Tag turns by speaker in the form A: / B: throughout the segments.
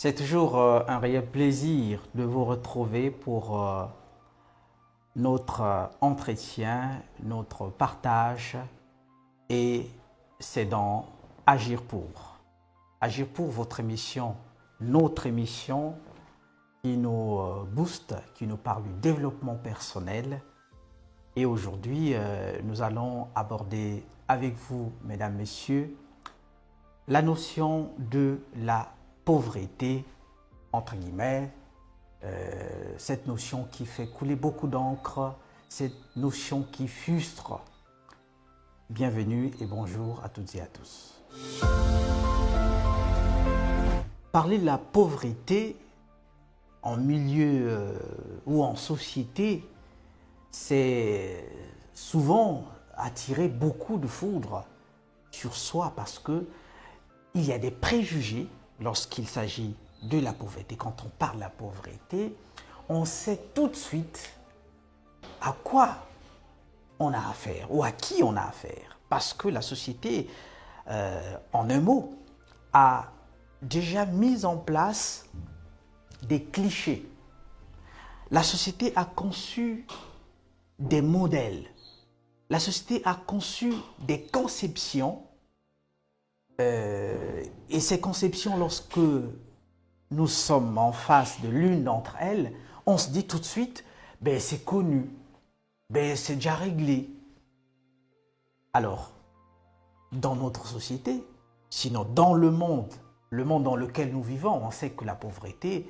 A: C'est toujours un réel plaisir de vous retrouver pour notre entretien, notre partage et c'est dans Agir pour. Agir pour votre émission, notre émission qui nous booste, qui nous parle du développement personnel. Et aujourd'hui, nous allons aborder avec vous, mesdames, messieurs, la notion de la pauvreté, entre guillemets, cette notion qui fait couler beaucoup d'encre, cette notion qui frustre. Bienvenue et bonjour à toutes et à tous. Parler de la pauvreté en milieu ou en société, c'est souvent attirer beaucoup de foudre sur soi parce que il y a des préjugés lorsqu'il s'agit de la pauvreté. Quand on parle de la pauvreté, on sait tout de suite à quoi on a affaire ou à qui on a affaire. Parce que la société, en un mot, a déjà mis en place des clichés. La société a conçu des modèles. La société a conçu des conceptions. Et ces conceptions, lorsque nous sommes en face de l'une d'entre elles, on se dit tout de suite, ben c'est connu, ben c'est déjà réglé. Alors, dans notre société, sinon dans le monde dans lequel nous vivons, on sait que la pauvreté,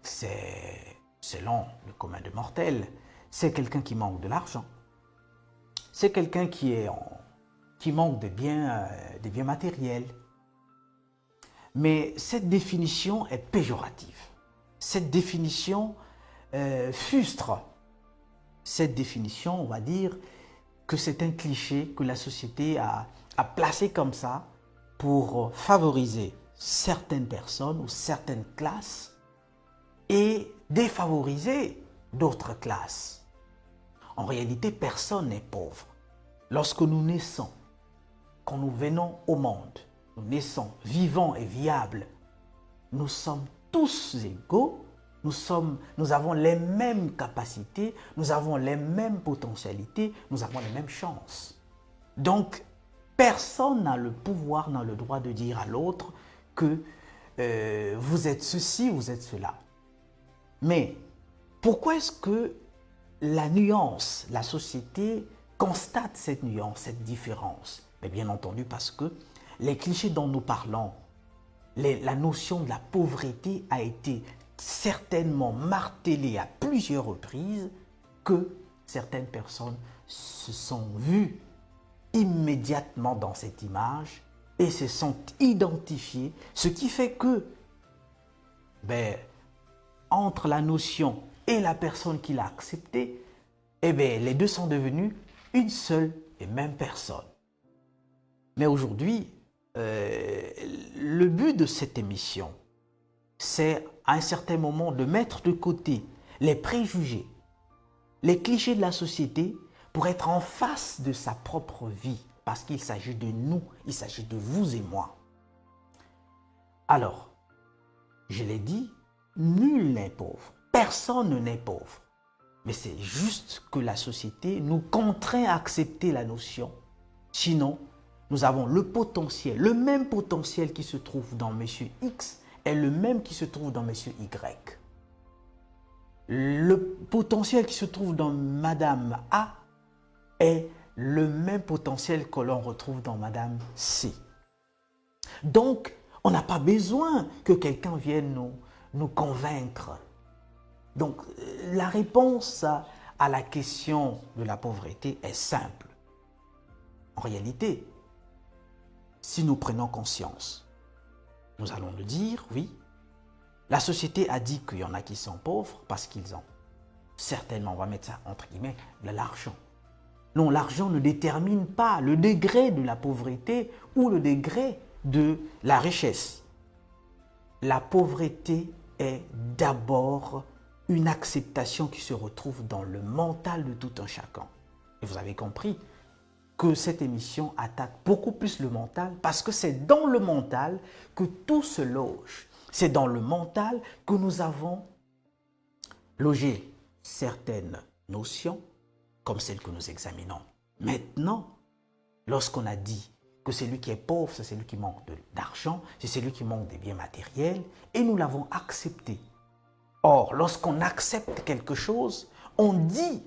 A: c'est, selon le commun des mortels, c'est quelqu'un qui manque de l'argent. C'est quelqu'un qui manque des biens matériels. Mais cette définition est péjorative. Cette définition frustre. Cette définition, on va dire que c'est un cliché que la société a placé comme ça pour favoriser certaines personnes ou certaines classes et défavoriser d'autres classes. En réalité, personne n'est pauvre. Lorsque nous naissons, quand nous venons au monde, nous naissons vivants et viables, nous sommes tous égaux, nous avons les mêmes capacités, nous avons les mêmes potentialités, nous avons les mêmes chances. Donc, personne n'a le pouvoir, n'a le droit de dire à l'autre que vous êtes ceci, vous êtes cela. Mais pourquoi est-ce que la nuance, la société constate cette nuance, cette différence? Mais bien entendu parce que les clichés dont nous parlons, la notion de la pauvreté a été certainement martelée à plusieurs reprises que certaines personnes se sont vues immédiatement dans cette image et se sont identifiées, ce qui fait que entre la notion et la personne qui l'a acceptée, les deux sont devenus une seule et même personne. Mais aujourd'hui, le but de cette émission, c'est à un certain moment de mettre de côté les préjugés, les clichés de la société pour être en face de sa propre vie, parce qu'il s'agit de nous, il s'agit de vous et moi. Alors, je l'ai dit, nul n'est pauvre, personne n'est pauvre. Mais c'est juste que la société nous contraint à accepter la notion. Sinon, nous avons le potentiel, le même potentiel qui se trouve dans Monsieur X est le même qui se trouve dans Monsieur Y. Le potentiel qui se trouve dans Madame A est le même potentiel que l'on retrouve dans Madame C. Donc, on n'a pas besoin que quelqu'un vienne nous convaincre. Donc, la réponse à la question de la pauvreté est simple. En réalité, si nous prenons conscience, nous allons le dire, oui, la société a dit qu'il y en a qui sont pauvres parce qu'ils ont certainement, on va mettre ça entre guillemets, de l'argent. Non, l'argent ne détermine pas le degré de la pauvreté ou le degré de la richesse. La pauvreté est d'abord une acceptation qui se retrouve dans le mental de tout un chacun. Et vous avez compris que cette émission attaque beaucoup plus le mental parce que c'est dans le mental que tout se loge. C'est dans le mental que nous avons logé certaines notions, comme celles que nous examinons maintenant. Lorsqu'on a dit que celui qui est pauvre, c'est celui qui manque d'argent, c'est celui qui manque des biens matériels, et nous l'avons accepté. Or, lorsqu'on accepte quelque chose, on dit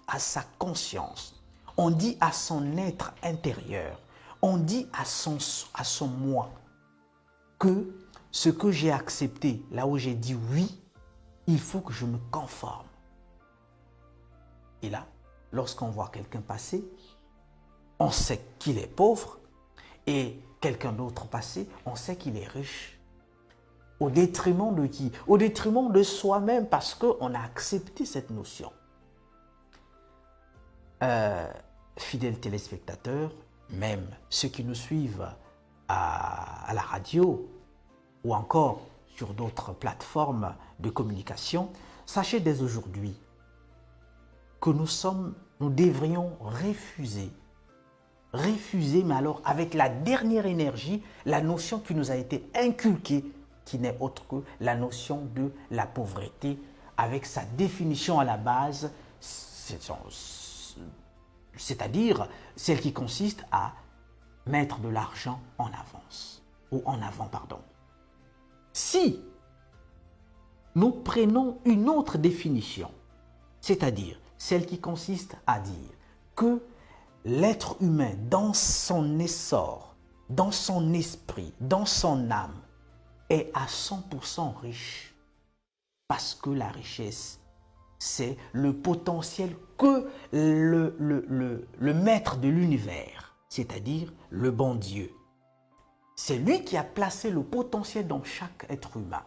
A: à sa conscience, on dit à son être intérieur, on dit à son moi que ce que j'ai accepté, là où j'ai dit oui, il faut que je me conforme. Et là, lorsqu'on voit quelqu'un passer, on sait qu'il est pauvre, et quelqu'un d'autre passer, on sait qu'il est riche. Au détriment de qui? Au détriment de soi-même, parce qu'on a accepté cette notion. Fidèles téléspectateurs, même ceux qui nous suivent à la radio ou encore sur d'autres plateformes de communication, sachez dès aujourd'hui que nous devrions refuser, mais alors avec la dernière énergie, la notion qui nous a été inculquée, qui n'est autre que la notion de la pauvreté, avec sa définition à la base, c'est-à-dire celle qui consiste à mettre de l'argent en avance, ou en avant, pardon. Si nous prenons une autre définition, c'est-à-dire celle qui consiste à dire que l'être humain, dans son essor, dans son esprit, dans son âme, est à 100% riche. Parce que la richesse, c'est le potentiel que le maître de l'univers, c'est-à-dire le bon Dieu. C'est lui qui a placé le potentiel dans chaque être humain.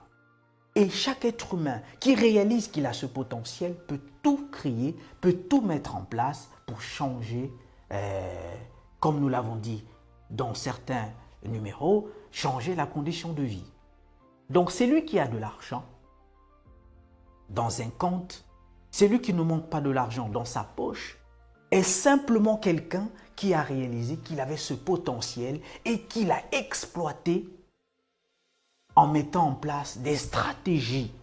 A: Et chaque être humain qui réalise qu'il a ce potentiel peut tout créer, peut tout mettre en place pour changer, comme nous l'avons dit dans certains numéros, changer la condition de vie. Donc c'est lui qui a de l'argent dans un compte, celui qui ne manque pas de l'argent dans sa poche, est simplement quelqu'un qui a réalisé qu'il avait ce potentiel et qu'il a exploité en mettant en place des stratégies.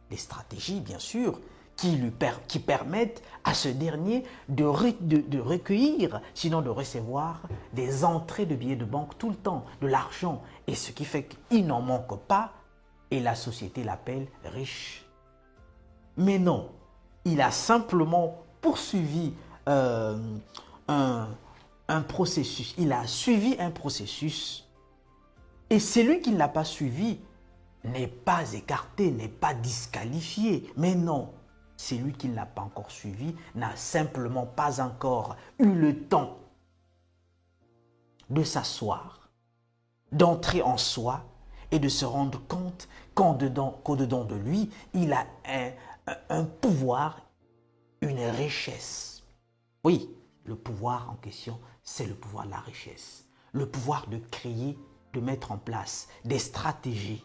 A: Des stratégies, bien sûr, qui permettent à ce dernier de recueillir, sinon de recevoir des entrées de billets de banque tout le temps, de l'argent. Et ce qui fait qu'il n'en manque pas, et la société l'appelle riche. Mais non, il a simplement poursuivi un processus. Il a suivi un processus. Et celui qui ne l'a pas suivi n'est pas écarté, n'est pas disqualifié. Mais non, celui qui ne l'a pas encore suivi n'a simplement pas encore eu le temps de s'asseoir, d'entrer en soi et de se rendre compte qu'au-dedans de lui, il a un pouvoir, une richesse. Oui, le pouvoir en question, c'est le pouvoir de la richesse. Le pouvoir de créer, de mettre en place des stratégies.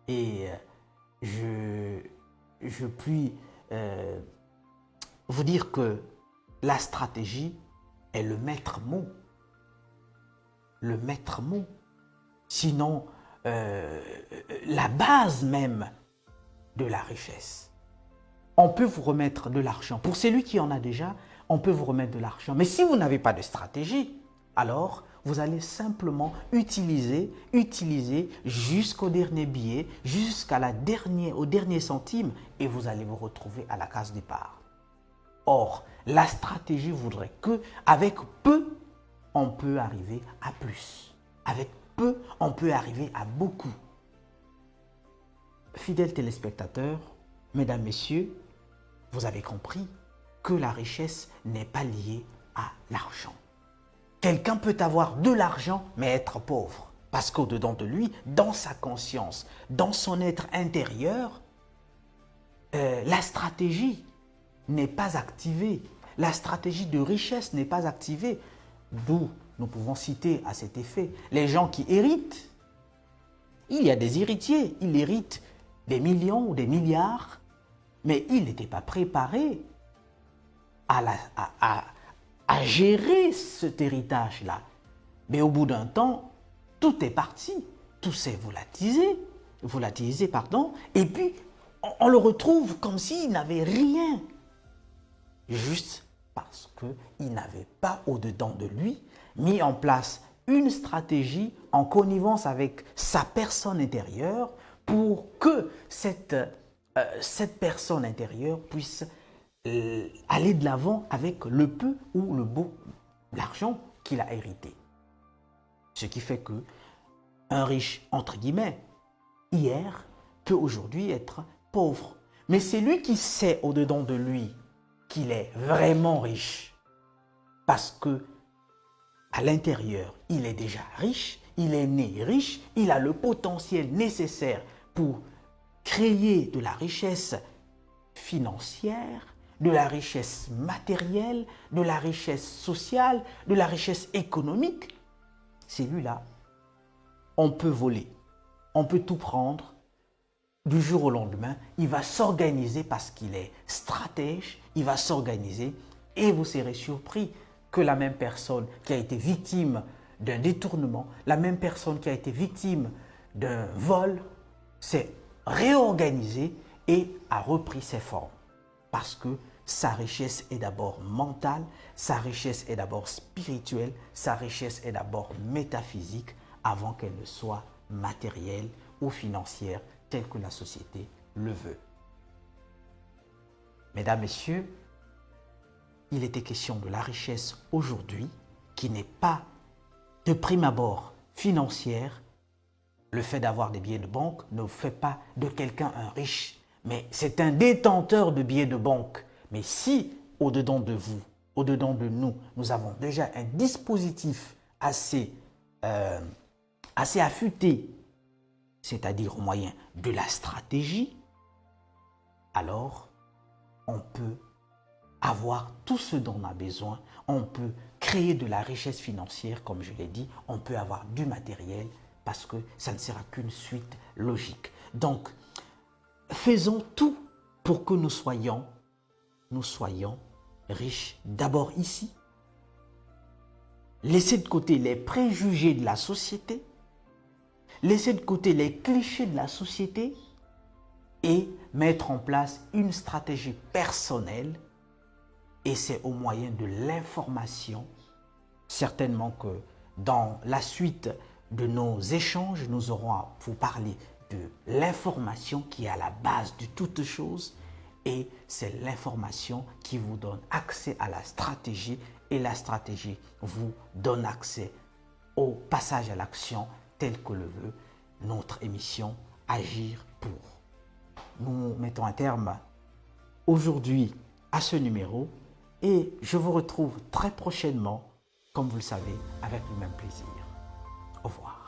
A: Et je puis vous dire que la stratégie est le maître mot. Le maître mot. Sinon, la base même de la richesse. On peut vous remettre de l'argent. Pour celui qui en a déjà, on peut vous remettre de l'argent. Mais si vous n'avez pas de stratégie, alors vous allez simplement utiliser jusqu'au dernier billet, au dernier centime, et vous allez vous retrouver à la case départ. Or, la stratégie voudrait qu'avec peu, on peut arriver à plus. Avec peu, on peut arriver à beaucoup. Fidèles téléspectateurs, mesdames, messieurs, vous avez compris que la richesse n'est pas liée à l'argent. Quelqu'un peut avoir de l'argent, mais être pauvre. Parce qu'au-dedans de lui, dans sa conscience, dans son être intérieur, la stratégie n'est pas activée. La stratégie de richesse n'est pas activée. D'où nous pouvons citer à cet effet les gens qui héritent. Il y a des héritiers, ils héritent des millions ou des milliards, mais ils n'étaient pas préparés à gérer cet héritage-là. Mais au bout d'un temps, tout est parti. tout s'est volatilisé, pardon, et puis on le retrouve comme s'il n'avait rien, juste parce qu'il n'avait pas au-dedans de lui mis en place une stratégie en connivence avec sa personne intérieure pour que cette personne intérieure puisse aller de l'avant avec le peu ou le beau, l'argent qu'il a hérité. Ce qui fait que un riche, entre guillemets, hier, peut aujourd'hui être pauvre. Mais c'est lui qui sait au-dedans de lui qu'il est vraiment riche. Parce que à l'intérieur, il est déjà riche, il est né riche, il a le potentiel nécessaire pour créer de la richesse financière, de la richesse matérielle, de la richesse sociale, de la richesse économique. Celui-là, on peut voler, on peut tout prendre. Du jour au lendemain, il va s'organiser parce qu'il est stratège, il va s'organiser et vous serez surpris que la même personne qui a été victime d'un détournement, la même personne qui a été victime d'un vol, s'est réorganisée et a repris ses formes. Parce que sa richesse est d'abord mentale, sa richesse est d'abord spirituelle, sa richesse est d'abord métaphysique avant qu'elle ne soit matérielle ou financière telle que la société le veut. Mesdames, Messieurs, il était question de la richesse aujourd'hui qui n'est pas de prime abord financière. Le fait d'avoir des billets de banque ne fait pas de quelqu'un un riche, mais c'est un détenteur de billets de banque. Mais si au-dedans de vous, au-dedans de nous, nous avons déjà un dispositif assez affûté, c'est-à-dire au moyen de la stratégie, alors on peut avoir tout ce dont on a besoin, on peut créer de la richesse financière, comme je l'ai dit, on peut avoir du matériel parce que ça ne sera qu'une suite logique. Donc, faisons tout pour que nous soyons riches d'abord ici. Laissez de côté les préjugés de la société, laissez de côté les clichés de la société et mettre en place une stratégie personnelle. Et c'est au moyen de l'information, certainement que dans la suite de nos échanges, nous aurons à vous parler de l'information qui est à la base de toute chose. Et c'est l'information qui vous donne accès à la stratégie et la stratégie vous donne accès au passage à l'action tel que le veut notre émission Agir pour. Nous mettons un terme aujourd'hui à ce numéro. Et je vous retrouve très prochainement, comme vous le savez, avec le même plaisir. Au revoir.